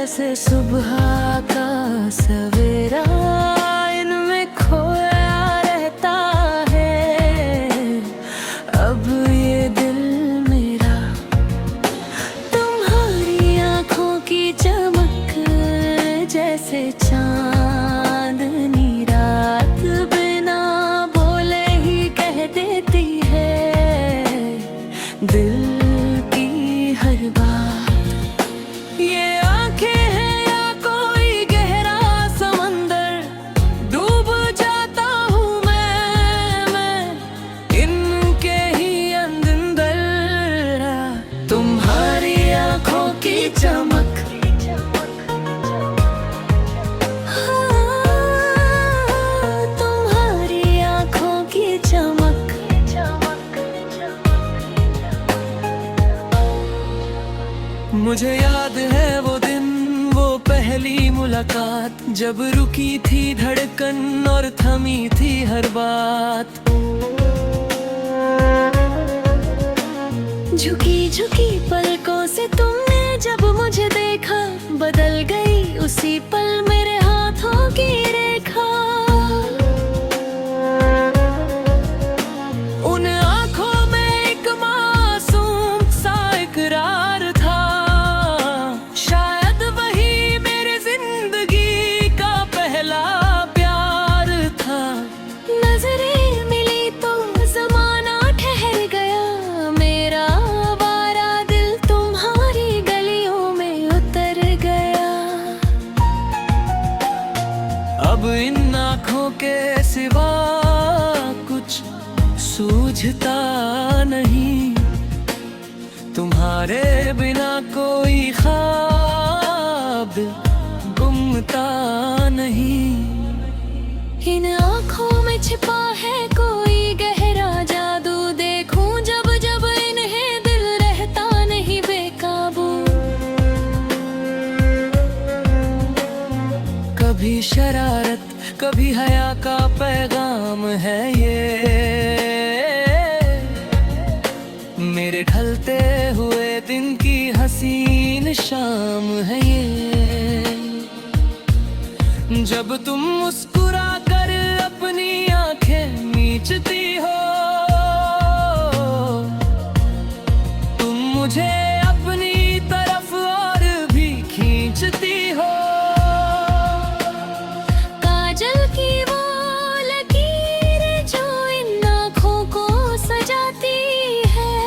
जैसे सुबह का सवेरा इनमें खोया रहता है। अब ये दिल मेरा तुम्हारी आंखों की चमक जैसे चांदनी रात बिना बोले ही कह देती है दिल की हर बात। ये आंखें हैं या कोई गहरा समंदर, डूब जाता हूँ मैं इनके ही अंदर। तुम्हारी आंखों की चमक, तुम्हारी आंखों की चमक। मुझे याद है वो दिन, वो पहली मुलाकात, जब रुकी थी धड़कन और थमी थी हर बात। झुकी झुकी पलकों से तुमने जब मुझे देखा, बदल गई उसी पल मेरे हाथों की रेखा। उन आंखों में एक मासूम सा इकरार था, शायद वही मेरे जिंदगी का पहला प्यार था। नजरें मिली तो जमाना ठहर गया, मेरा आवारा दिल तुम्हारी गलियों में उतर गया। अब इन आँखों के सिवा कुछ सूझता नहीं, तुम्हारे बिना कोई ख्वाब गुमता नहीं। इन आँखों में छिपा है कोई गहरा जादू, देखूं जब जब इन्हें दिल रहता नहीं बेकाबू। कभी शरारत कभी हया का पैगाम है ये, मेरे ढलते हुए दिन की हसीन शाम है ये। जब तुम मुस्कुरा कर अपनी आंखें मीचती हो, तुम मुझे अपनी तरफ और भी खींचती हो। काजल की वो लकीरें जो इन आँखों को सजाती है,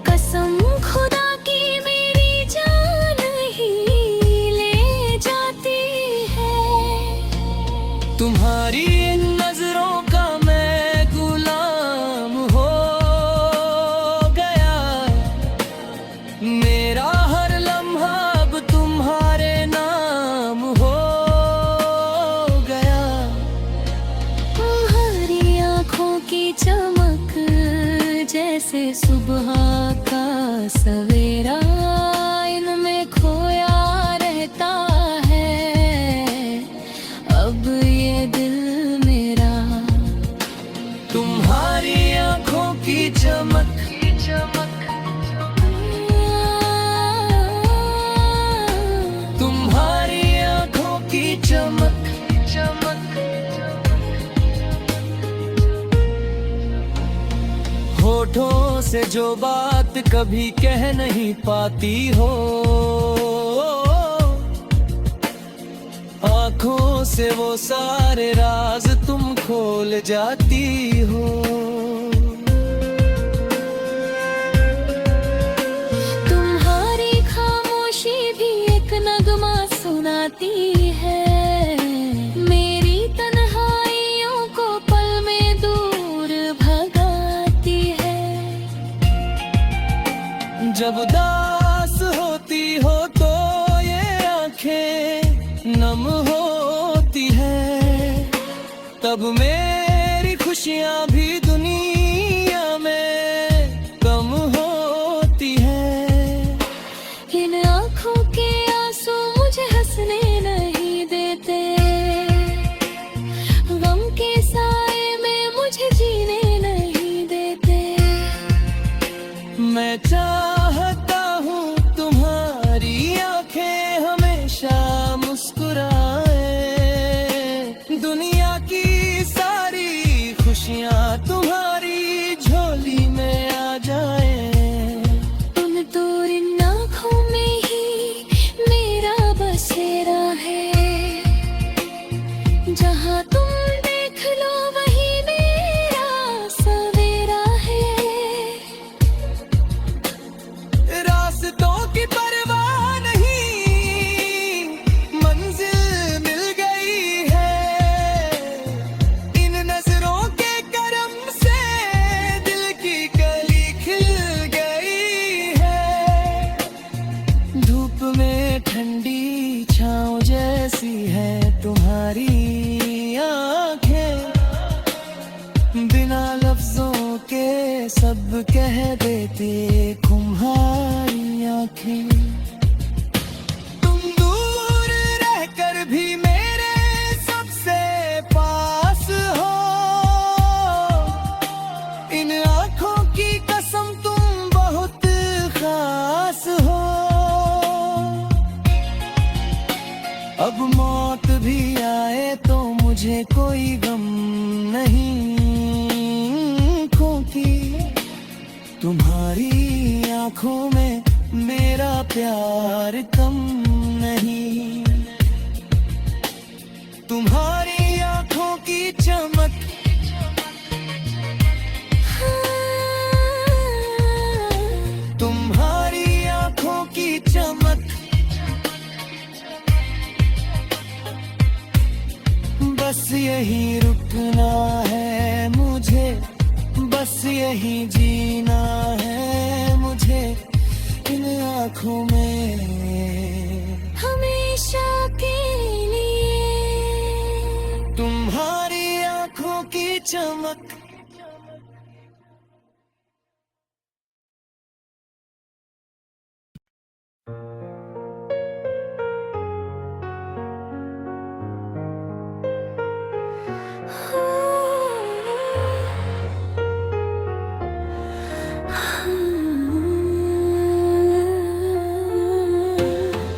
कसम खुदा की मेरी जान ही ले जाती है। तुम्हारी इन नजरों का मैं गुलाम हो गया, मेरा हर लम्हा अब तुम्हारे नाम हो गया। तुम्हारी आंखों की चमक जैसे सुबह का सवेरा इनमें खोया रहता है। अब ये दिल मेरा तुम्हारी आंखों की चमक, तुम्हारी आंखों की चमक। होठों से जो बात कभी कह नहीं पाती हो, आँखों से वो सारे राज तुम खोल जाती हो। तुम्हारी खामोशी भी एक नगमा सुनाती है, मेरी तन्हाइयों को पल में दूर भगाती है। जब दास होती हो तो ये आंखें नम होती है, तब मेरी खुशियाँ भी दुनिया में कम होती है। इन आँखों के आंसू मुझे हंसने नहीं देते, गम के साए में मुझे जीने नहीं देते। मैं चाहता हूँ तुम्हारी आंखें हमेशा मुस्कुराए। दुनिया की सारी खुशियाँ तुम्हारी झोली में आ जाए। उन दूर आँखों में ही मेरा बसेरा है, जहाँ तुम देख लो वही मेरा सवेरा है। रास्तों की परवाह नहीं, मंजिल मिल गई है। इन नजरों के करम से दिल की कली खिल गई है। धूप में ठंडी छाँव जैसी है तुम्हारी आँखें, बिना लफ्जों के सब कह देती तुम्हारी आँखें। तुम दूर रहकर भी मेरे सबसे पास हो, इन आँखों की कसम तुम बहुत खास हो। अब मौत भी आए तो मुझे कोई गम नहीं, क्योंकि तुम्हारी आंखों में मेरा प्यार कम नहीं। तुम्हारी आंखों की चमक, तुम्हारी आंखों की चमक बस यही रुकना है मुझे, बस यही जीना है मुझे इन आँखों में हमेशा के लिए। तुम्हारी आँखों की चमक।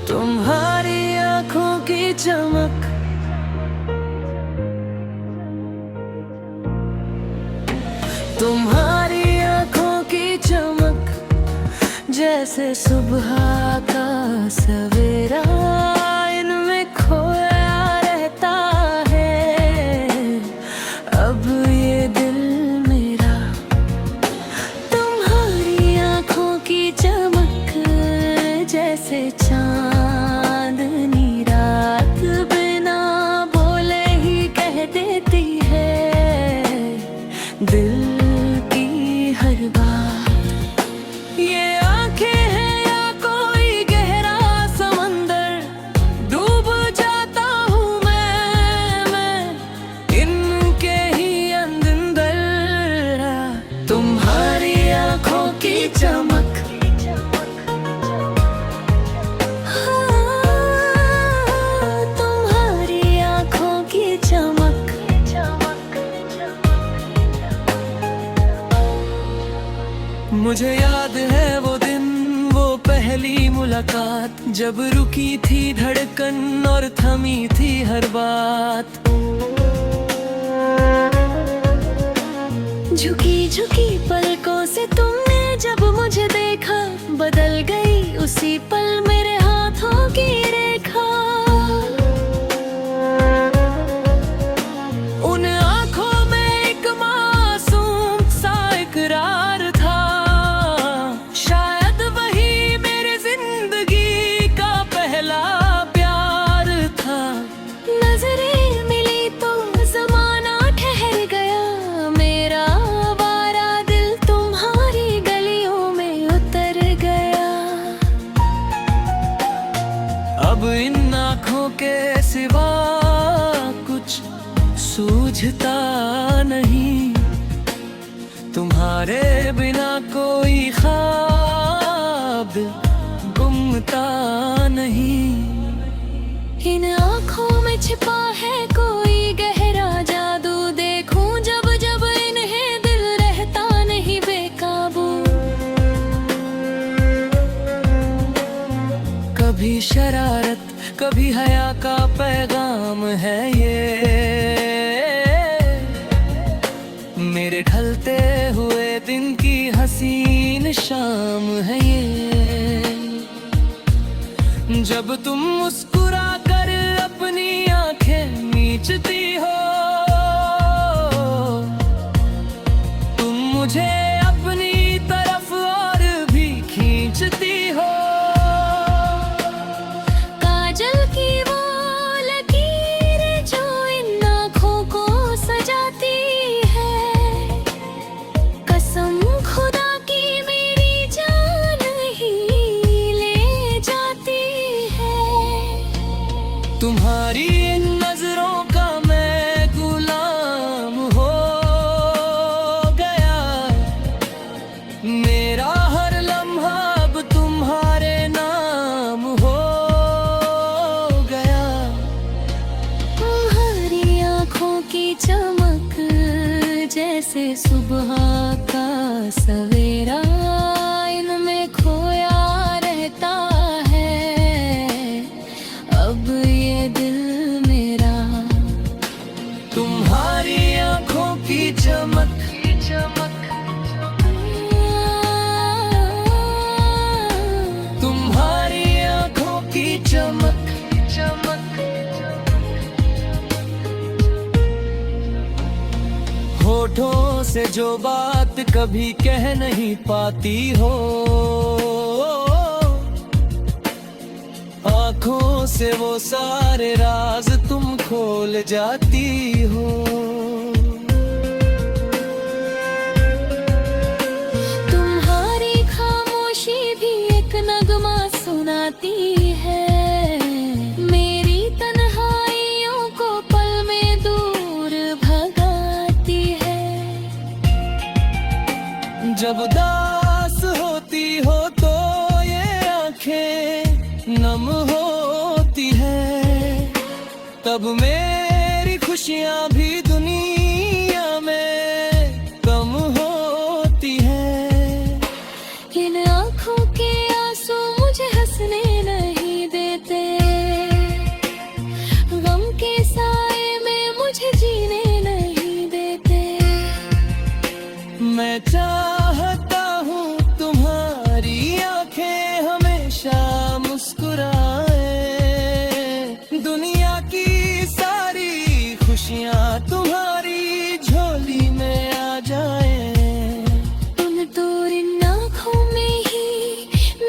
तुम्हारी आँखों की चमक, तुम्हारी आँखों की चमक जैसे सुबह का सवेरा इनमें खोया रहता है। अब ये दिल मेरा तुम्हारी आँखों की चमक जैसे चांदनी रात बिना बोले ही कह देती है दिल की हर बात। ये आंखें हैं या कोई गहरा समंदर, डूब जाता हूँ मैं इनके ही अंदर। तुम्हारी आंखों की चमक, मुझे याद है वो दिन, वो पहली मुलाकात, जब रुकी थी धड़कन और थमी थी हर बात। झुकी झुकी पलकों से तुमने जब मुझे देखा, बदल गई उसी पल मेरे हाथों की रेखा। उन आँखों में एक मासूम सा इकरार था, शायद वही मेरी जिंदगी का पहला प्यार था। नजरें मिली तो जमाना ठहर गया, मेरा आवारा दिल तुम्हारी गलियों में उतर गया। अब इन आँखों के सिवा कुछ सूझता नहीं, तुम्हारे बिना कोई ख्वाब गुमता नहीं। इन आँखों में छिपा है कोई गहरा जादू, देखूं जब जब इन्हें दिल रहता नहीं बेकाबू। कभी शरारत, कभी हया का पैगाम है ये, मेरे ढलते हुए दिन की हसीन शाम है ये। जब तुम मुस्कुरा कर अपनी आंखें मीचती हो, तुम मुझे अपनी तरफ और भी खींचती हो। काजल की वो लकीरें जो इन आँखों को सजाती है, कसम खुदा की मेरी जान ही ले जाती है। तुम्हारी इन नजरों का मैं गुलाम हो गया, मेरा हर लम्हा अब तुम्हारे नाम हो गया। तुम्हारी आँखों की चमक जैसे सुबह का सवेरा, इनमें खोया रहता है अब ये दिल मेरा। तुम्हारी आंखों की चमक, तुम्हारी आंखों की चमक, होठों से जो बात कभी कह नहीं पाती हो, आँखों से वो सारे राज तुम खोल जाती हो। तुम्हारी खामोशी भी एक नगमा सुनाती है, मेरी तन्हाइयों को पल में दूर भगाती है। जब दास होती हो तो ये आंखें नम होती है, तब मेरी खुशियाँ भी दुनिया में कम होती है। इन आँखों के आंसू मुझे हंसने नहीं देते, गम के साए में मुझे जीने नहीं देते। मैं चाहता हूँ तुम्हारी आंखें हमेशा मुस्कुराए, दुनिया की सारी खुशियाँ तुम्हारी झोली में आ जाए। उन दूर इन आँखों में ही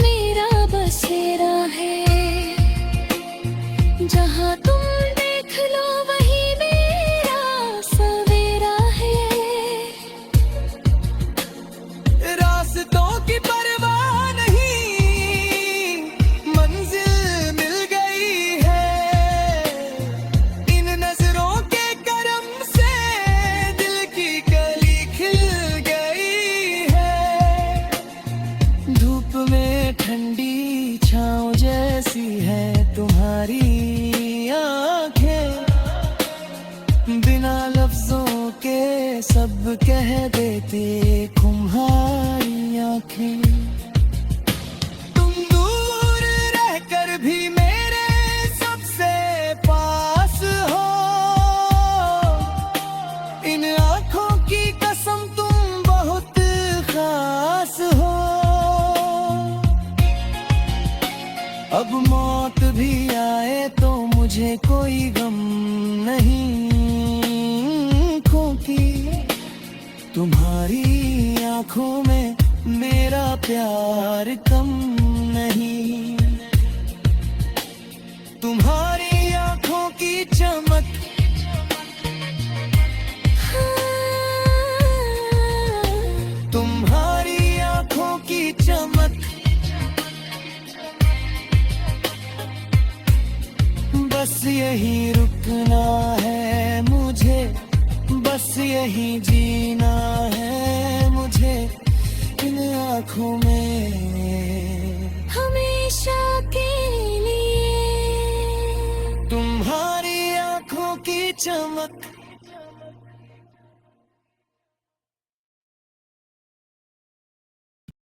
मेरा बसेरा है, जहाँ तुम देख लो वही मेरा सवेरा है। रास्तों की परवाह नहीं, मंजिल मिल गई है, इन नजरों के करम से दिल की कली खिल गई है। धूप में ठंडी छाँव जैसी है तुम्हारी आंखें, बिना लफ्जों के सब कह देते तुम्हारी आंखें। तुम दूर रहकर भी मेरे सबसे पास हो, इन आंखों की कसम तुम बहुत खास हो। अब मौत भी आए तो मुझे कोई गम नहीं, क्योंकि तुम्हारी आंखों में मेरा प्यार कम नहीं। तुम्हारी आंखों की चमक, तुम्हारी आंखों की चमक, बस यही रुकना है मुझे, बस यही जीना है मुझे इन आँखों में हमेशा के लिए। तुम्हारी आँखों की चमक।